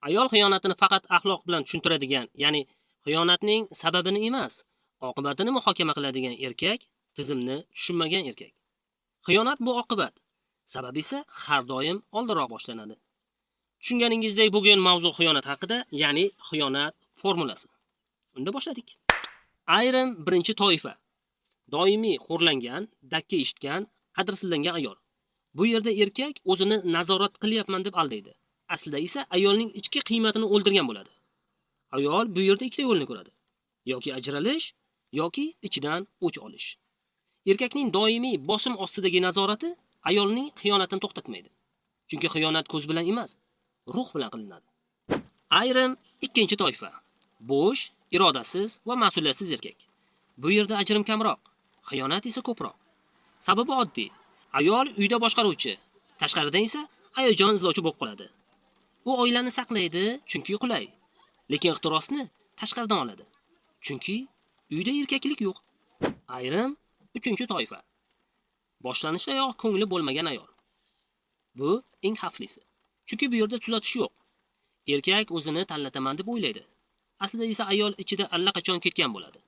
Ayol xiyonatini faqat axloq bilan tushuntiradigan, ya'ni xiyonatning sababini emas, oqibatini muhokama qiladigan erkak tizimni tushunmagan erkak. Xiyonat bu oqibat, sabab esa har doim oldinroq boshlanadi. Tushunganingizdek, bugun mavzu xiyonat haqida, ya'ni xiyonat formulasi. Unda boshladik. Ayrim birinchi toifa. Doimiy xo'rlangan, dakka eshitgan, qadrsizlangan ayol. Bu yerda erkak o'zini nazorat qilyapman deb aldaydi. Aslida esa ayolning ichki qiymatini o'ldirgan bo'ladi. Ayol bu yerda ikkita yo'lni ko'radi. Yoki ajralish, yoki ichidan o'ch olish. Erkakning doimiy bosim ostidagi nazorati ayolning xiyonatini to'xtatmaydi. Chunki xiyonat ko'z bilan emas, ruh bilan qilinadi. Ayrim ikkinchi toifa. Bo'sh, irodasiz va mas'uliyatsiz erkak. Bu yerda ajrim kamroq, xiyonat esa ko'proq. Sababi oddiy. Ayol uyda boshqaruvchi, tashqaridan esa hayajon izlovchi bo'lib qoladi. U oilani saqlaydi, chunki qulay. Lekin ixtirosni tashqaridan oladi. Chunki uyda erkaklik yo'q. Ayrim uchinchi toifa. Boshlanishdayoq ko'ngli bo'lmagan ayol. Bu eng xavflisi. Chunki bu yerda tuzatish yo'q. Erkak o'zini tanlataman deb o'ylaydi. Aslida esa ayol ichida allaqachon ketgan bo'ladi.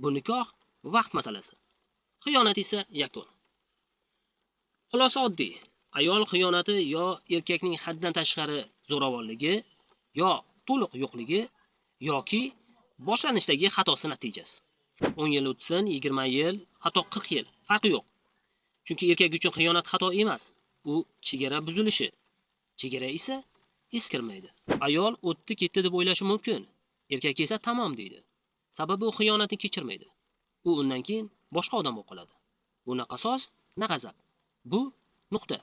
Bu nikoh vaqt masalasi. Xiyonat esa yakun. Xulosa oddiy. Ayol xiyonati yo erkakning haddan tashqari zo'ravonligi, yo to'liq yo'qligi, yoki boshlanishdagi xatosi natijasi. 10 yil o'tsin, 20 yil, hatto 40 yil, farqi yo'q. Chunki erkak uchun xiyonat xato emas, u chegara buzilishi. Chegara esa eskirmaydi. Ayol o'tdi ketdi deb o'ylashi mumkin. Erkak esa tamom deydi. Sababi u xiyonatni kechirmaydi. U undan keyin boshqa odam bo'lib qoladi. Bu na qasos, na g'azab. Bu nuqta.